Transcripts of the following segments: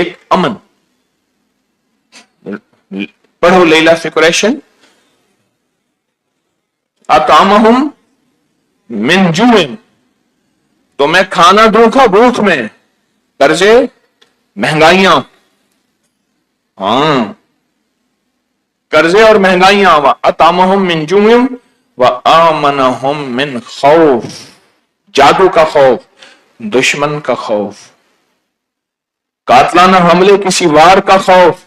ایک امن. پڑھو لیلا سے قریشن. اطعمہم من جوع, تو میں کھانا دوں گا بھوک میں. قرضے, مہنگائیاں, ہاں قرضے اور مہنگائیاں. اطعمہم من جوع وآمنہم من خوف, جادو کا خوف, دشمن کا خوف, قاتلانہ حملے کسی وار کا خوف,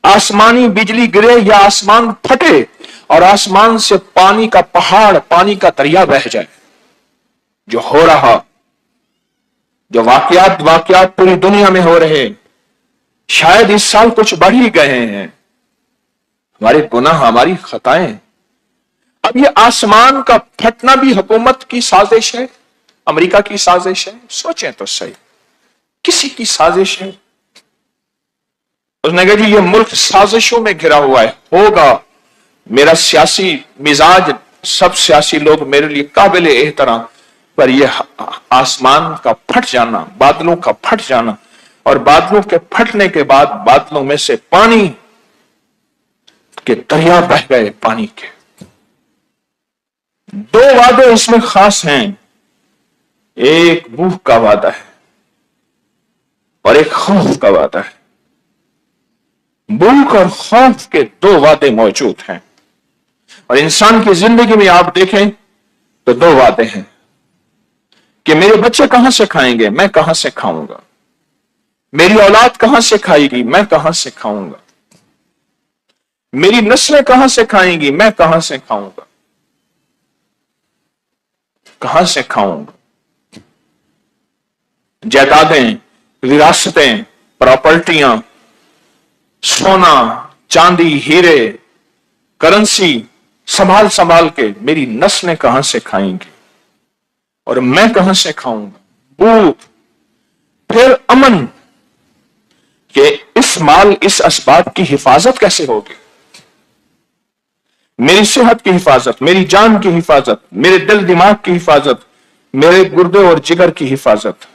آسمانی بجلی گرے یا آسمان پھٹے اور آسمان سے پانی کا پہاڑ, پانی کا دریا بہہ جائے. جو ہو رہا, جو واقعات پوری دنیا میں ہو رہے, شاید اس سال کچھ بڑھ ہی گئے ہیں. ہمارے گناہ, ہماری خطائیں. اب یہ آسمان کا پھٹنا بھی حکومت کی سازش ہے, امریکہ کی سازش ہے. سوچیں تو صحیح, کسی کی سازش ہے؟ اس نے کہا جی یہ ملک سازشوں میں گھرا ہوا ہے, ہوگا. میرا سیاسی مزاج, سب سیاسی لوگ میرے لیے قابل احترام, پر یہ آسمان کا پھٹ جانا, بادلوں کا پھٹ جانا, اور بادلوں کے پھٹنے کے بعد بادلوں میں سے پانی کے دریا بہ گئے پانی کے. دو وعدے اس میں خاص ہیں, ایک بھوک کا وعدہ ہے اور ایک خوف کا وعدہ ہے. بھوک اور خوف کے دو وعدے موجود ہیں, اور انسان کی زندگی میں آپ دیکھیں تو دو وعدے ہیں کہ میرے بچے کہاں سے کھائیں گے, میں کہاں سے کھاؤں گا. میری اولاد کہاں سے کھائے گی, میں کہاں سے کھاؤں گا. میری نسلیں کہاں سے کھائیں گی, میں کہاں سے کھاؤں گا. کہاں سے کھاؤں گا. جائیدادیں, وراثتیں, پراپرٹیاں, سونا, چاندی, ہیرے, کرنسی سنبھال سنبھال کے میری نسلیں کہاں سے کھائیں گی, اور میں کہاں سے کھاؤں گا. بھوک, پھر امن کہ اس مال, اس اسباب کی حفاظت کیسے ہوگی. میری صحت کی حفاظت, میری جان کی حفاظت, میرے دل دماغ کی حفاظت, میرے گردے اور جگر کی حفاظت,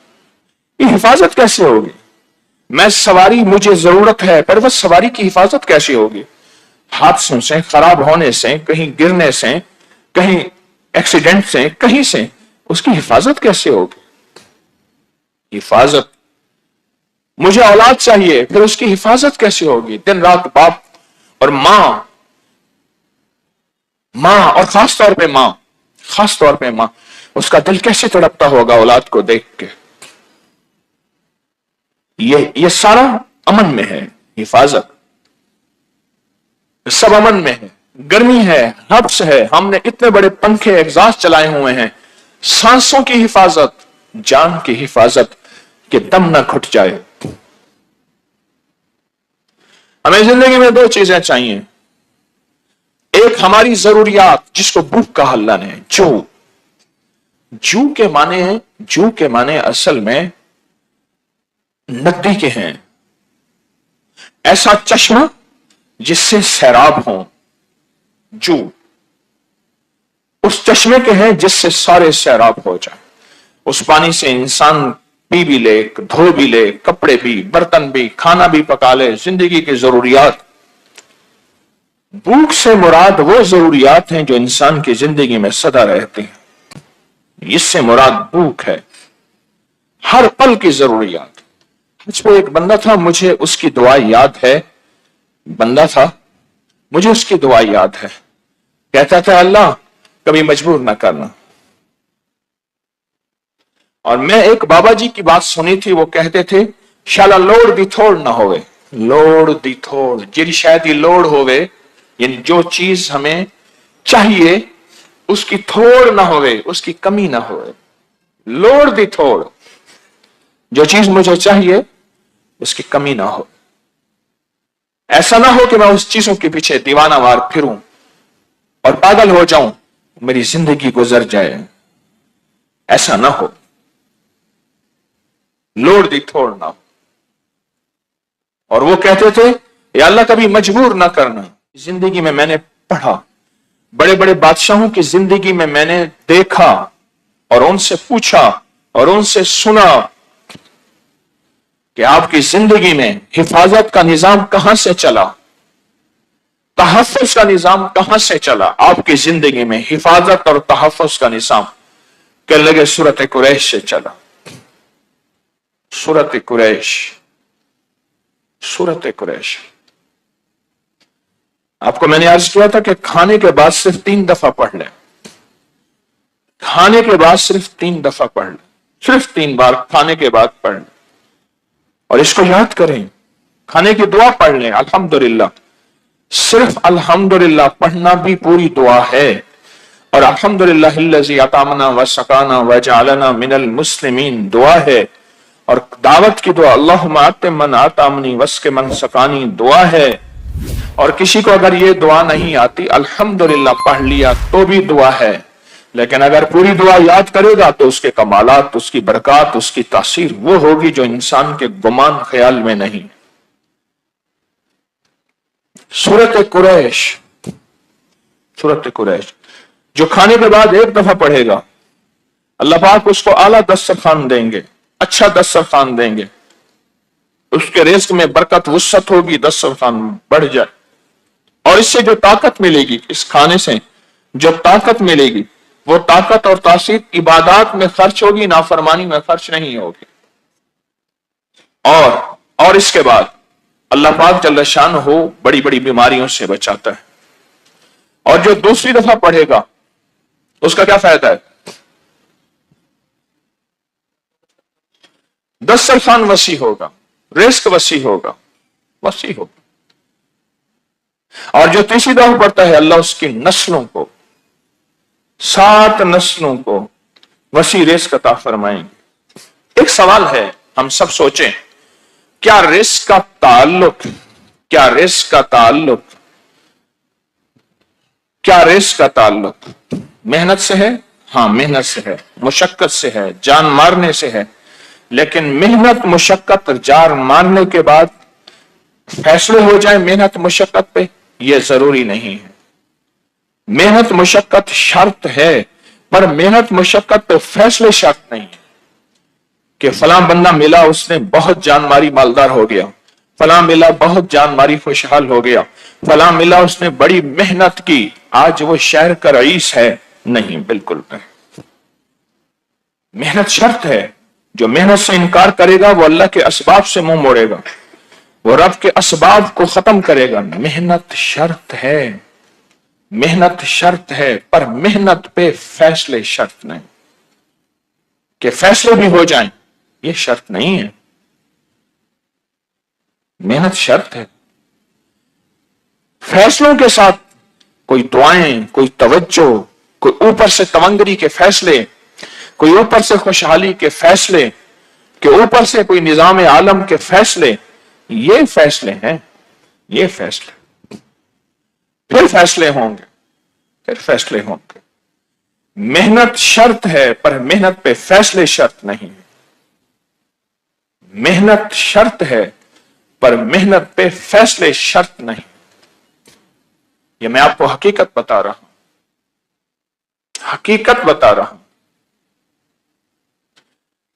یہ حفاظت کیسے ہوگی. میں سواری, مجھے ضرورت ہے, پر وہ سواری کی حفاظت کیسے ہوگی. حادثوں سے, خراب ہونے سے, کہیں گرنے سے, کہیں ایکسیڈنٹ سے, کہیں سے, اس کی حفاظت کیسے ہوگی. حفاظت, مجھے اولاد چاہیے, پھر اس کی حفاظت کیسے ہوگی. دن رات باپ اور ماں, اور خاص طور پہ ماں, اس کا دل کیسے تڑپتا ہوگا اولاد کو دیکھ کے. یہ سارا امن میں ہے. حفاظت سب امن میں ہے. گرمی ہے, حبس ہے, ہم نے اتنے بڑے پنکھے, ایگزاسٹ چلائے ہوئے ہیں. سانسوں کی حفاظت, جان کی حفاظت کہ دم نہ گھٹ جائے. ہمیں زندگی میں دو چیزیں چاہیے. ایک ہماری ضروریات جس کو بھوک کا حل ہے. جو کے معنی اصل میں ندی کے ہیں. ایسا چشمہ جس سے سیراب ہوں. جو اس چشمے کے ہیں جس سے سارے سیراب ہو جائیں. اس پانی سے انسان پی بھی لے, دھو بھی لے, کپڑے بھی, برتن بھی, کھانا بھی پکا لے, زندگی کی ضروریات. بھوک سے مراد وہ ضروریات ہیں جو انسان کی زندگی میں سدا رہتی ہیں. اس سے مراد بھوک ہے, ہر پل کی ضروریات. مجھ پہ ایک بندہ تھا, مجھے اس کی دعا یاد ہے. مجھے اس کی دعا یاد ہے. کہتا تھا اللہ کبھی مجبور نہ کرنا. اور میں ایک بابا جی کی بات سنی تھی, وہ کہتے تھے شالا لوڑ دی تھوڑ نہ ہوئے. لوڑ دی تھوڑ, جی شاید یہ لوڑ ہوئے, یعنی جو چیز ہمیں چاہیے اس کی تھوڑ نہ ہوئے, اس کی کمی نہ ہوئے. لوڑ دی تھوڑ, جو چیز مجھے چاہیے اس کی کمی نہ ہو. ایسا نہ ہو کہ میں اس چیزوں کے پیچھے دیوانہ وار پھروں اور پاگل ہو جاؤں, میری زندگی گزر جائے. ایسا نہ ہو. لوڑ دی تھوڑ نہ ہو. اور وہ کہتے تھے یا اللہ کبھی مجبور نہ کرنا. زندگی میں نے پڑھا, بڑے بڑے بادشاہوں کی زندگی میں نے دیکھا اور ان سے پوچھا اور ان سے سنا. کہ آپ کی زندگی میں حفاظت کا نظام کہاں سے چلا، تحفظ کا نظام کہاں سے چلا؟ آپ کی زندگی میں حفاظت اور تحفظ کا نظام کہنے لگے سورت قریش سے چلا۔ سورت قریش، سورت قریش۔ آپ کو میں نے عرض کیا تھا کہ کھانے کے بعد صرف 3 دفعہ پڑھ لیں، کھانے کے بعد صرف 3 دفعہ پڑھ لیں، صرف 3 بار کھانے کے بعد پڑھ لیں، اور اس کو یاد کریں۔ کھانے کی دعا پڑھ لیں، الحمدللہ، صرف الحمدللہ پڑھنا بھی پوری دعا ہے، اور الحمدللہ الذی اطعمنا وسقانا وجعلنا من المسلمین دعا ہے، اور دعوت کی دعا اللہم اطعم من اطعمنی واسق من سقانی دعا ہے، اور کسی کو اگر یہ دعا نہیں آتی الحمدللہ پڑھ لیا تو بھی دعا ہے، لیکن اگر پوری دعا یاد کرے گا تو اس کے کمالات، اس کی برکات، اس کی تاثیر وہ ہوگی جو انسان کے گمان خیال میں نہیں۔ سورت قریش، سورت قریش، جو کھانے کے بعد 1 دفعہ پڑھے گا اللہ پاک اس کو اعلیٰ دسترخوان دیں گے، اچھا دسترخوان دیں گے، اس کے رزق میں برکت وسعت ہوگی، دسترخوان بڑھ جائے، اور اس سے جو طاقت ملے گی، اس کھانے سے جو طاقت ملے گی وہ طاقت اور تاثیر عبادات میں خرچ ہوگی، نافرمانی میں خرچ نہیں ہوگی۔ اور اس کے بعد اللہ پاک جل شانہ بڑی بڑی بیماریوں سے بچاتا ہے، اور جو دوسری دفعہ پڑھے گا اس کا کیا فائدہ ہے؟ دسترخوان وسیع ہوگا، رزق وسیع ہوگا، وسیع ہوگا، اور جو تیسری دفعہ پڑھتا ہے اللہ اس کی نسلوں کو، 7 نسلوں کو وسیع رزق عطا فرمائیں گے۔ ایک سوال ہے، ہم سب سوچیں، کیا رزق کا تعلق محنت سے ہے؟ ہاں محنت سے ہے، مشقت سے ہے، جان مارنے سے ہے، لیکن محنت مشقت جان مارنے کے بعد فیصلے ہو جائیں محنت مشقت پہ، یہ ضروری نہیں ہے۔ محنت مشقت شرط ہے، پر محنت مشقت پہ فیصلے شرط نہیں ہے کہ فلاں بندہ ملا اس نے بہت جان ماری مالدار ہو گیا، فلاں ملا بہت جان ماری خوشحال ہو گیا، فلاں ملا اس نے بڑی محنت کی آج وہ شہر کا رئیس ہے، نہیں، بالکل نہیں۔ محنت شرط ہے، جو محنت سے انکار کرے گا وہ اللہ کے اسباب سے منہ موڑے گا، وہ رب کے اسباب کو ختم کرے گا۔ محنت شرط ہے، محنت شرط ہے، پر محنت پہ فیصلے شرط نہیں، کہ فیصلے بھی ہو جائیں یہ شرط نہیں ہے، محنت شرط ہے۔ فیصلوں کے ساتھ کوئی دعائیں، کوئی توجہ، کوئی اوپر سے تونگری کے فیصلے، کوئی اوپر سے خوشحالی کے فیصلے، کہ اوپر سے کوئی نظام عالم کے فیصلے، یہ فیصلے ہیں، یہ فیصلے، پھر فیصلے ہوں گے، پھر فیصلے ہوں گے۔ محنت شرط ہے، پر محنت پہ فیصلے شرط نہیں ہے۔ محنت شرط ہے، پر محنت پہ فیصلے شرط نہیں۔ یہ میں آپ کو حقیقت بتا رہا ہوں، حقیقت بتا رہا ہوں۔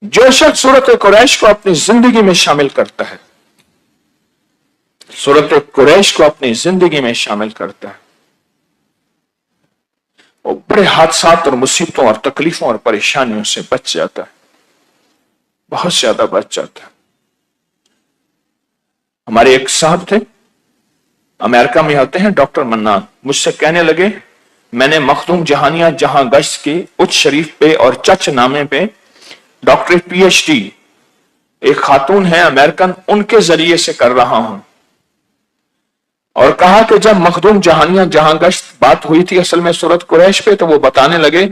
جو شخص سورت قریش کو اپنی زندگی میں شامل کرتا ہے، سورت قریش کو اپنی زندگی میں شامل کرتا ہے، وہ بڑے حادثات اور مصیبتوں اور تکلیفوں اور پریشانیوں سے بچ جاتا ہے، بہت زیادہ بچ جاتا ہے۔ ہمارے ایک صاحب تھے، امریکہ میں ہوتے ہیں، ڈاکٹر منان، مجھ سے کہنے لگے میں نے مخدوم جہانیہ جہاں گشت کی اچ شریف پہ اور چچ نامے پہ ڈاکٹریٹ پی ایچ ڈی ایک خاتون ہے امریکن، ان کے ذریعے سے کر رہا ہوں، اور کہا کہ جب مخدوم جہانیہ جہاں گشت بات ہوئی تھی اصل میں سورت قریش پہ، تو وہ بتانے لگے،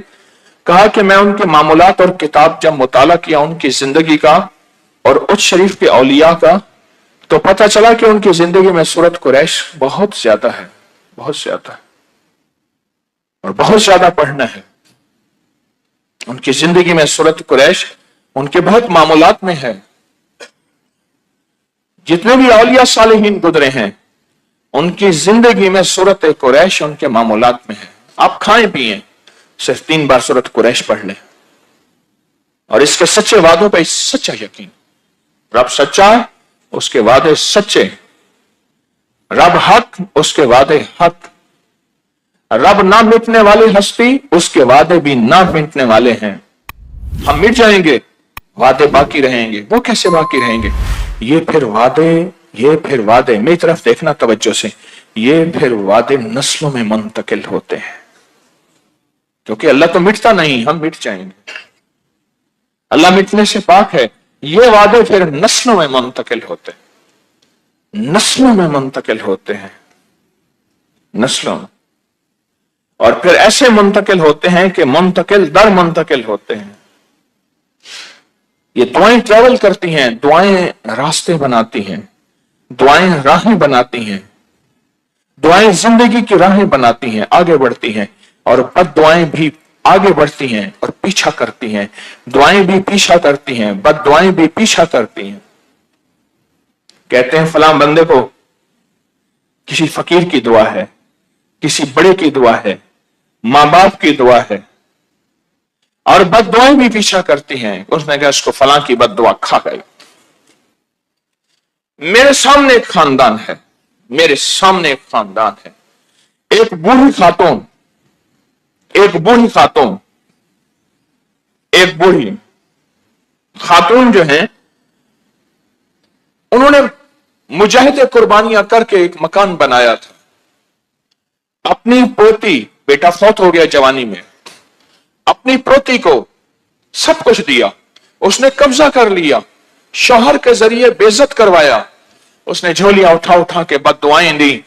کہا کہ میں ان کے معاملات اور کتاب جب مطالعہ کیا ان کی زندگی کا اور اچ شریف کے اولیاء کا، تو پتہ چلا کہ ان کی زندگی میں سورت قریش بہت زیادہ ہے، بہت زیادہ ہے، اور بہت زیادہ پڑھنا ہے۔ ان کی زندگی میں سورت قریش ان کے بہت معاملات میں ہے۔ جتنے بھی اولیاء صالحین گزرے ہیں ان کی زندگی میں سورت قریش ان کے معاملات میں ہے۔ آپ کھائیں پیئیں، صرف 3 بار سورت قریش پڑھ لیں، اور اس کے سچے وعدوں پہ سچا یقین، रब सच्चा है, उसके वादे सच्चे। रब हक, उसके वादे हक। रब ना मिटने वाली हस्ती, उसके वादे भी ना मिटने वाले हैं। हम मिट जाएंगे, वादे बाकी रहेंगे। वो कैसे बाकी रहेंगे? ये फिर वादे मेरी तरफ देखना तवज्जो से, ये फिर वादे नस्लों में मुंतकिल होते हैं, क्योंकि अल्लाह तो मिटता नहीं, हम मिट जाएंगे। अल्लाह मिटने से पाक है। ये वादे फिर नस्लों में मुंतकिल होते हैं, नस्लों में मुंतकिल होते हैं, नस्लों में। और फिर ऐसे मुंतकिल होते हैं कि मुंतकिल दर मुंतकिल होते हैं। ये दुआएं ट्रेवल करती हैं, दुआएं रास्ते बनाती हैं, दुआएं राहें बनाती हैं, दुआएं जिंदगी की राहें बनाती हैं, आगे बढ़ती हैं। और बद दुआएं भी आगे बढ़ती हैं और पीछा करती हैं। दुआएं भी पीछा करती हैं, बद दुआएं भी पीछा करती हैं। कहते हैं फलां बंदे को किसी फकीर की दुआ है, किसी बड़े की दुआ है, मां बाप की दुआ है, और बद दुआएं भी पीछा करती हैं। उसने कहा इसको फलां की बद दुआ खा गई। मेरे सामने एक खानदान है, मेरे सामने एक खानदान है। एक बूढ़ी खातून, एक बूढ़ी खातून, एक बूढ़ी खातून जो है, उन्होंने मुजाहिद कुर्बानियां करके एक मकान बनाया था। अपनी पोती, बेटा फौत हो गया जवानी में, अपनी पोती को सब कुछ दिया, उसने कब्जा कर लिया, शौहर के जरिए बेइज्जत करवाया, उसने झोलियां उठा उठा के बददुआएं दी।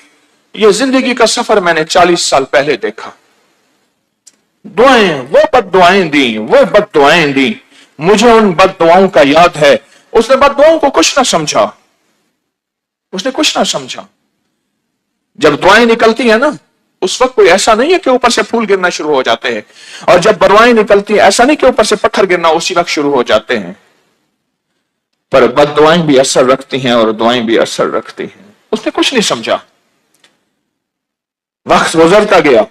ये जिंदगी का सफर मैंने 40 साल पहले देखा। दुआएं, वो बददुआएं दी, वो बददुआएं दी। मुझे उन बददुआओं का याद है। उसने बददुआओं को कुछ ना समझा, उसने कुछ ना समझा। जब दुआएं निकलती है ना, उस वक्त कोई ऐसा नहीं है कि ऊपर से फूल गिरना शुरू हो जाते हैं, और जब बरवाएं निकलती है ऐसा नहीं कि ऊपर से पत्थर गिरना उसी वक्त शुरू हो जाते हैं। पर बददुआएं भी असर रखती हैं और दुआएं भी असर रखती हैं। उसने कुछ नहीं समझा। वक्त गुजरता गया,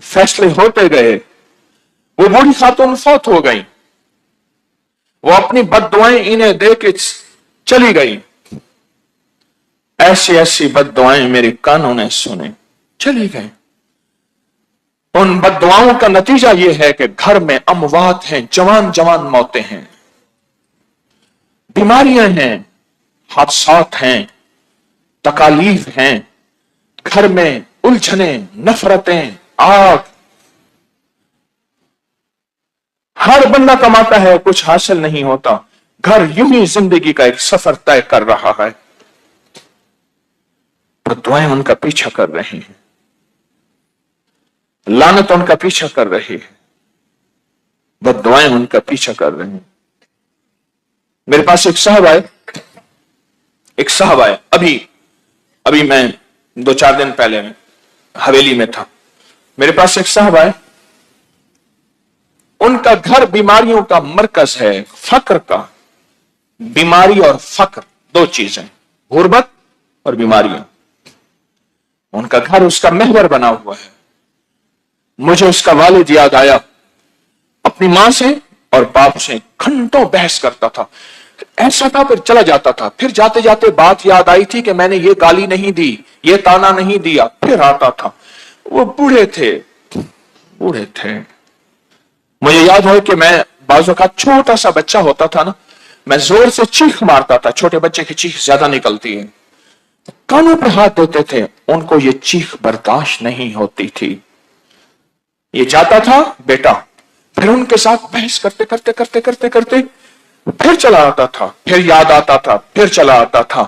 फैसले होते गए। वो बूढ़ी खातून फौत हो गई, वो अपनी बददुआएं इन्हें दे के चली गई। ऐसी ऐसी बददुआएं मेरे कानों ने सुने, चली गई। उन बददुआओं का नतीजा यह है कि घर में अमवात हैं, जवान जवान मौतें हैं, बीमारियां हैं, हादसात हैं, तकालीफ हैं, घर में उलझने, नफरतें, आग। हर बंदा कमाता है, कुछ हासिल नहीं होता। घर यूं ही जिंदगी का एक सफर तय कर रहा है, पर दुआएं उनका पीछा कर रही हैं, लानत उनका पीछा कर रही है, बद्दुआएं उनका पीछा कर रही हैं। मेरे पास एक साहब आए, अभी मैं 2-4 दिन पहले में हवेली में था। मेरे पास एक साहब आए, उनका घर बीमारियों का मरकज है, फक्र का। बीमारी और फक्र दो चीजें, गुर्बत और बीमारियां। उनका घर उसका महवर बना हुआ है। मुझे उसका वालिद याद आया, अपनी मां से और बाप से घंटों बहस करता था। ऐसा था, फिर चला जाता था, फिर जाते जाते बात याद आई थी कि मैंने ये गाली नहीं दी, ये ताना नहीं दिया, फिर आता था। वो बूढ़े थे। मुझे याद है कि मैं बाजू का छोटा सा बच्चा होता था ना, मैं जोर से चीख मारता था। छोटे बच्चे की चीख ज्यादा निकलती है, कानों पे हाथ देते थे। उनको ये चीख बर्दाश्त नहीं होती थी। ये जाता था बेटा, फिर उनके साथ बहस करते फिर चला आता था, फिर याद आता था, फिर चला आता था,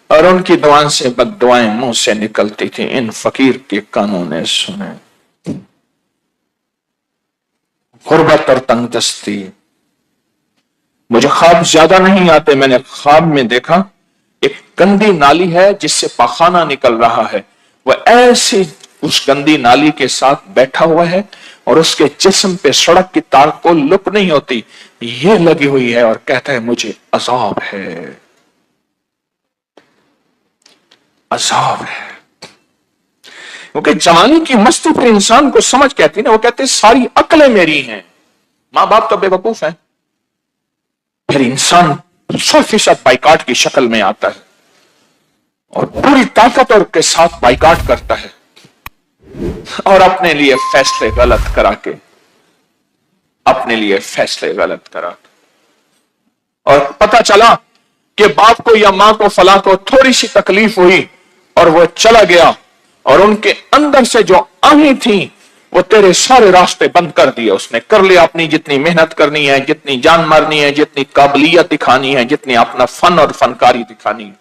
और उनकी दुआएं से बद्दुआएं मुंह से निकलती थी। इन फकीर के कानों ने सुने। गुर्बत और तंगदस्ती। मुझे ख्वाब ज्यादा नहीं आते। मैंने ख्वाब में देखा एक गंदी नाली है जिससे पाखाना निकल रहा है। वह ऐसी उस गंदी नाली के साथ बैठा हुआ है और उसके जिस्म पे सड़क की तार को लुक नहीं होती, ये लगी हुई है, और कहता है मुझे अजाब है, अजाब है। क्योंकि जवानी की मस्ती पर इंसान को समझ कहती ना, वो कहते सारी अक्लें मेरी हैं। मां बाप तो बेवकूफ है, फिर इंसान 100% बाइकाट की शक्ल में आता है और पूरी ताकतवर के साथ बाइकाट करता है और अपने लिए फैसले गलत करा के, अपने लिए फैसले गलत करा और पता चला कि बाप को या मां को फला को थोड़ी सी तकलीफ हुई और वो चला गया और उनके अंदर से जो आहें थी वो तेरे सारे रास्ते बंद कर दिए। उसने कर लिया अपनी जितनी मेहनत करनी है, जितनी जान मारनी है, जितनी काबिलियत दिखानी है, जितनी अपना फन और फनकारी दिखानी है।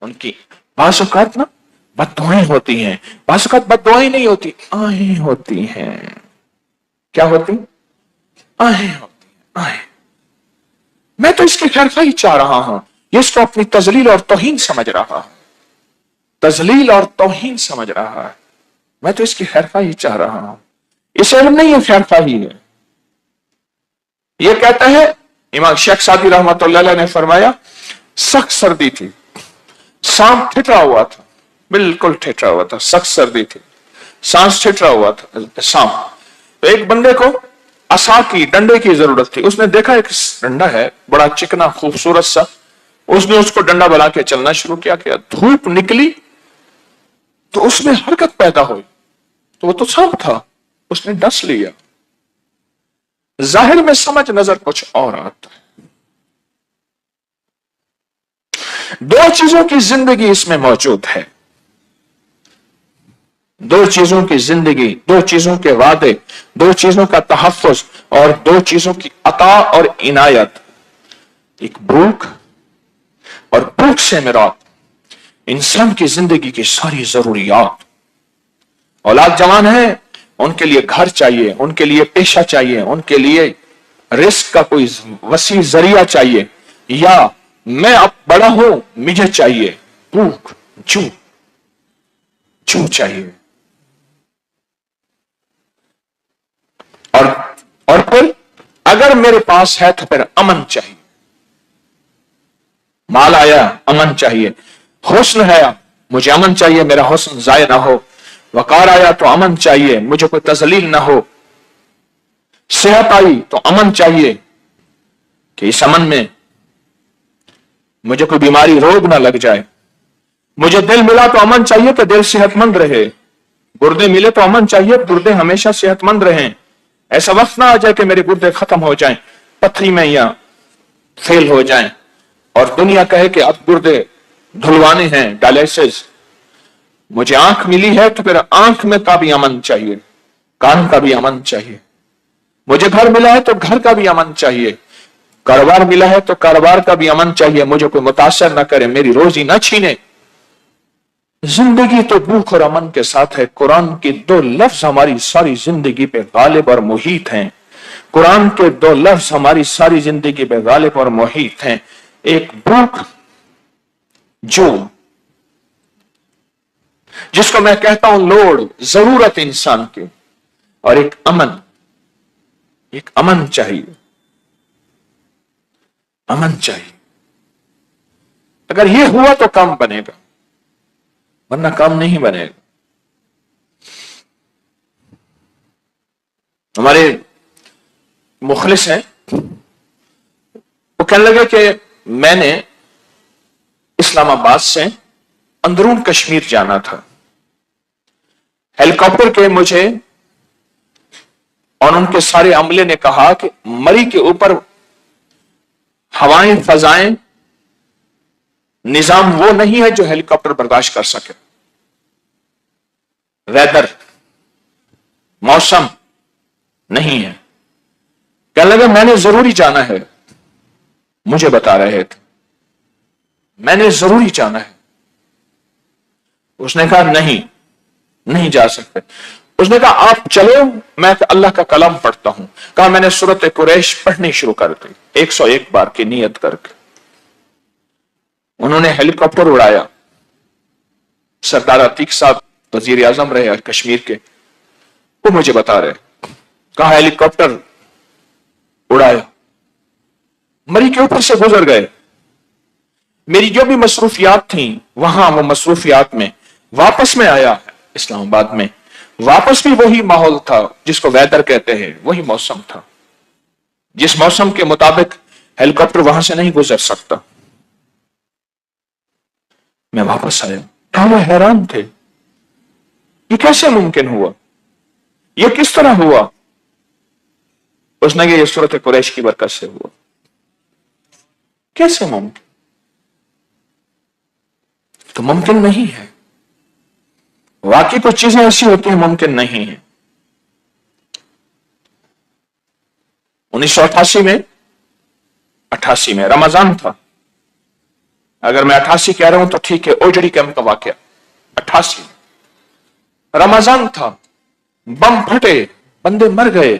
उनकी बासुकात ना बद्दुआएं होती हैं, बासुकात बद्दुआएं नहीं होती, आहें होती हैं। क्या होती? आहें होती हैं, आहें। मैं तो इसकी खैरखाई चाह रहा हूं, ये इसको अपनी तजलील और तौहीन समझ रहा है, तजलील और तौहीन समझ रहा है। मैं तो इसकी खैरखाई चाह रहा हूं, इसे नहीं है खैरखाई है। ये कहता है इमाम शेख सादी रहमतुल्लाह अलैह ने फरमाया, सख्त सर्दी थी, सांप ठिठरा हुआ था, बिल्कुल ठिठरा हुआ था, सख्त सर्दी थी, सांस ठिठरा हुआ था सांप। तो एक बंदे को असा की, डंडे की जरूरत थी। उसने देखा एक डंडा है बड़ा चिकना खूबसूरत सा, उसने उसको डंडा बना के चलना शुरू किया। धूप निकली तो उसमें हरकत पैदा हुई, तो वो तो सांप था, उसने डस लिया। जाहिर में समझ नजर कुछ और आता है। दो चीजों की जिंदगी इसमें मौजूद है, दो चीजों की जिंदगी, दो चीजों के वादे, दो चीजों का तहफ्फुज और दो चीजों की अता और इनायत। एक भूख, और भूख से मेरा इंसान की जिंदगी की सारी जरूरियात। औलाद जवान है, उनके लिए घर चाहिए, उनके लिए पेशा चाहिए, उनके लिए रिस्क का कोई वसी जरिया चाहिए, या मैं अब बड़ा हूं मुझे चाहिए भूख, जू चाहिए। और फिर अगर मेरे पास है तो फिर अमन चाहिए। माल आया, अमन चाहिए। हुस्न है, मुझे अमन चाहिए, मेरा हुस्न जाया ना हो। वकार आया तो अमन चाहिए, मुझे कोई तजलील ना हो। सेहत आई तो अमन चाहिए कि इस अमन में मुझे कोई बीमारी, रोग ना लग जाए। मुझे दिल मिला तो अमन चाहिए कि दिल सेहतमंद रहे। गुर्दे मिले तो अमन चाहिए, गुर्दे हमेशा सेहतमंद रहें। ऐसा वक्त ना आ जाए कि मेरे गुर्दे खत्म हो जाएं, पथरी में या फेल हो जाएं और दुनिया कहे कि अब गुर्दे धुलवाने हैं, डायलिसिस। मुझे आंख मिली है तो फिर आंख में का भी अमन चाहिए, कान का भी अमन चाहिए। मुझे घर मिला है तो घर का भी अमन चाहिए, कारोबार मिला है तो कारोबार का भी अमन चाहिए, मुझे कोई मुतासर ना करे, मेरी रोजी ना छीने। जिंदगी तो भूख और अमन के साथ है। कुरान के दो लफ्ज हमारी सारी जिंदगी पे गालिब और मुहीत हैं। कुरान के दो लफ्ज हमारी सारी जिंदगी पे गालिब और मुहीत हैं। एक भूख, जो जिसको मैं कहता हूं लोड, जरूरत इंसान की, और एक अमन, एक अमन चाहिए, अमन चाहिए। अगर ये हुआ तो काम बनेगा, वरना काम नहीं बनेगा। हमारे मुखलिस हैं, वो कहने लगे कि मैंने इस्लामाबाद से अंदरून कश्मीर जाना था। हेलीकॉप्टर के मुझे और उनके सारे अमले ने कहा कि मरी के ऊपर हवाएं, फजाएं, निजाम वो नहीं है जो हेलीकॉप्टर बर्दाश्त कर सके। वेदर, मौसम नहीं है। कहने लगे मैंने जरूरी जाना है, मुझे बता रहे थे मैंने जरूरी जाना है। उसने कहा नहीं जा सकते। उसने कहा आप चलो, मैं अल्लाह का कलाम पढ़ता हूं। कहा मैंने सूरत कुरैश पढ़नी शुरू कर दी 101 बार की नियत करके। उन्होंने हेलीकॉप्टर उड़ाया। सरदार अतीक साहब वजीर आजम रहे कश्मीर के, वो मुझे बता रहे, कहा हेलीकॉप्टर उड़ाया, मरी के ऊपर से गुजर गए। मेरी जो भी मसरूफियात थी वहां, वो मसरूफियात में वापस में आया इस्लामाबाद में, वापस भी वही माहौल था जिसको वेदर कहते हैं, वही मौसम था जिस मौसम के मुताबिक हेलीकॉप्टर वहां से नहीं गुजर सकता। मैं वापस आया, वो हैरान थे, ये कैसे मुमकिन हुआ, ये किस तरह हुआ? उसने कहा ये सूरत कुरैश की बरकत से हुआ। कैसे मुमकिन? तो मुमकिन नहीं है। वाकई कुछ चीजें ऐसी होती हैं मुमकिन नहीं है। 1988 में 88 में रमजान था, अगर मैं 88 कह रहा हूं तो ठीक है, ओजड़ी कैंप का वाकया 88 रमजान था, बम फटे, बंदे मर गए,